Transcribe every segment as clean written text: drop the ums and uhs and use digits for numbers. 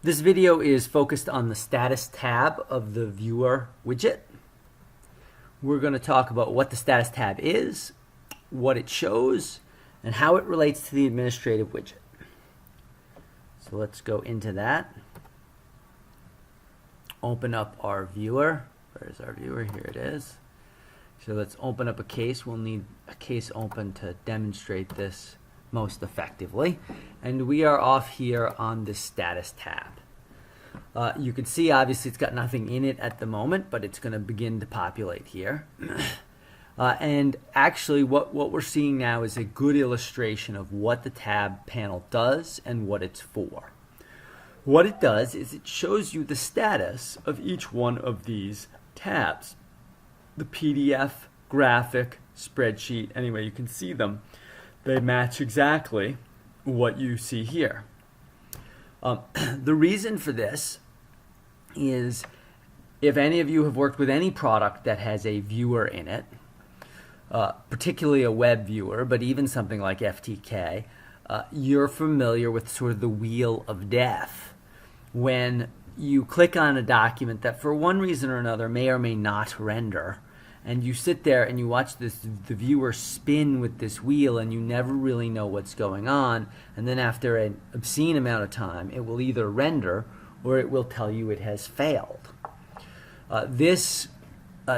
This video is focused on the status tab of the viewer widget. We're going to talk about what the status tab is, what it shows, and how it relates to the administrative widget. So let's go into that. Open up our viewer. Where's our viewer? Here it is. So let's open up a case. We'll need a case open to demonstrate this most effectively. And we are off here on the status tab. You can see obviously it's got nothing in it at the moment, but it's going to begin to populate here. And actually what we're seeing now is a good illustration of what the tab panel does and what it's for. What it does is it shows you the status of each one of these tabs. The PDF, graphic, spreadsheet, anyway, you can see them. They match exactly what you see here. The reason for this is if any of you have worked with any product that has a viewer in it, particularly a web viewer, but even something like FTK, you're familiar with sort of the wheel of death. When you click on a document that for one reason or another may or may not render, and you sit there and you watch the viewer spin with this wheel and you never really know what's going on, and then after an obscene amount of time it will either render or it will tell you it has failed. This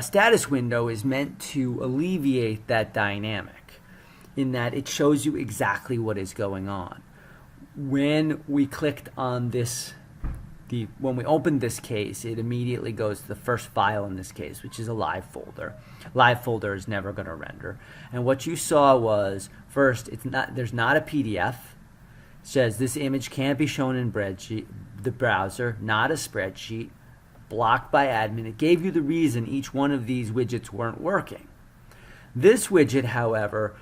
status window is meant to alleviate that dynamic in that it shows you exactly what is going on. When we clicked on this, when we opened this case, it immediately goes to the first file in this case, which is a live folder. Live folder is never going to render. And what you saw was, first, there's not a PDF. It says this image can't be shown in the browser, not a spreadsheet, blocked by admin. It gave you the reason each one of these widgets weren't working. This widget, however,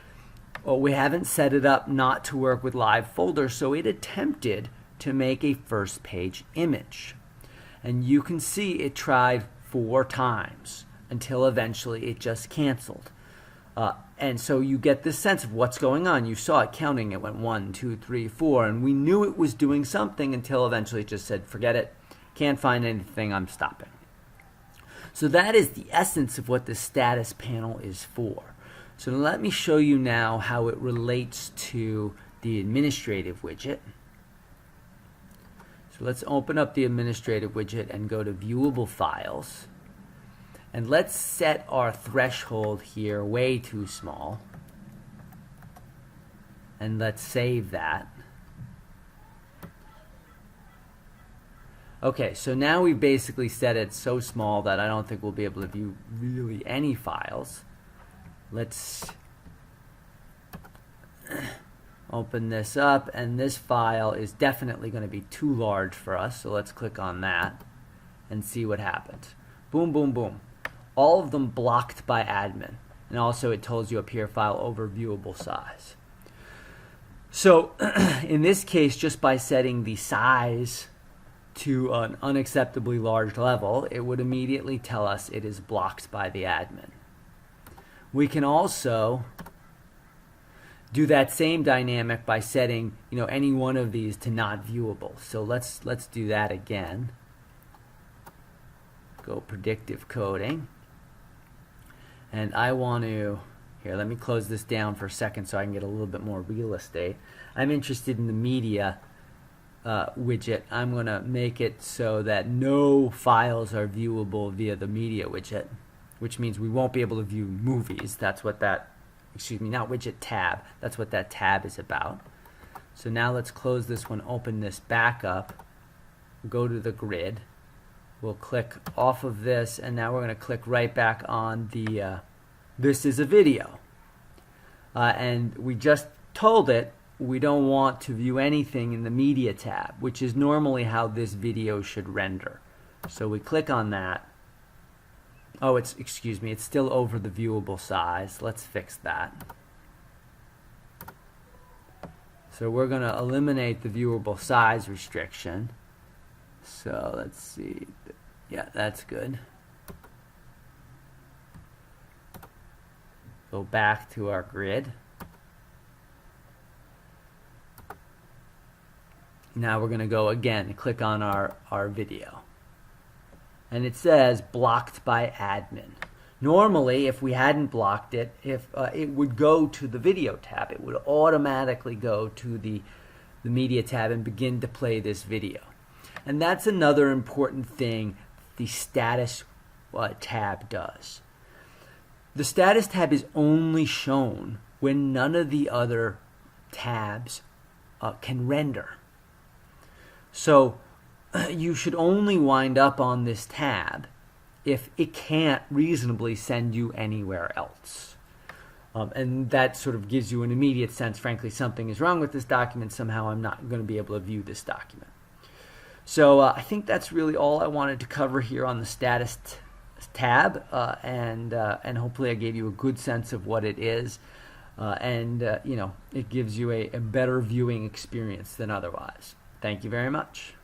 we haven't set it up not to work with live folders, so it attempted to make a first page image. And you can see it tried 4 times until eventually it just canceled. And so you get this sense of what's going on. You saw it counting. It went 1, 2, 3, 4, and we knew it was doing something until eventually it just said, forget it, can't find anything, I'm stopping. So that is the essence of what the status panel is for. So let me show you now how it relates to the administrative widget. So let's open up the administrative widget and go to viewable files. And let's set our threshold here way too small. And let's save that. Okay, so now we basically set it so small that I don't think we'll be able to view really any files. Let's open this up, and this file is definitely going to be too large for us, so let's click on that and see what happens. Boom, boom, boom. All of them blocked by admin, and also it tells you up here file over viewable size. So in this case, just by setting the size to an unacceptably large level, it would immediately tell us it is blocked by the admin. We can also do that same dynamic by setting, any one of these to not viewable. So let's do that again. Go predictive coding. And I want to, here, let me close this down for a second so I can get a little bit more real estate. I'm interested in the media widget. I'm going to make it so that no files are viewable via the media widget, which means we won't be able to view movies. That's what that, not widget, tab. That's what that tab is about. So now let's close this one, open this back up, go to the grid. We'll click off of this, and now we're going to click right back on the this is a video. And we just told it we don't want to view anything in the media tab, which is normally how this video should render. So we click on that. Oh, it's still over the viewable size. Let's fix that. So we're going to eliminate the viewable size restriction. So let's see. Yeah, that's good. Go back to our grid. Now we're going to go again, click on our video. And it says blocked by admin. Normally, if we hadn't blocked it, if it would go to the video tab. It would automatically go to the media tab and begin to play this video. And that's another important thing the status tab does. The status tab is only shown when none of the other tabs can render. So you should only wind up on this tab if it can't reasonably send you anywhere else. And that sort of gives you an immediate sense, frankly, something is wrong with this document. Somehow I'm not going to be able to view this document. So I think that's really all I wanted to cover here on the status tab, and hopefully I gave you a good sense of what it is, and it gives you a better viewing experience than otherwise. Thank you very much.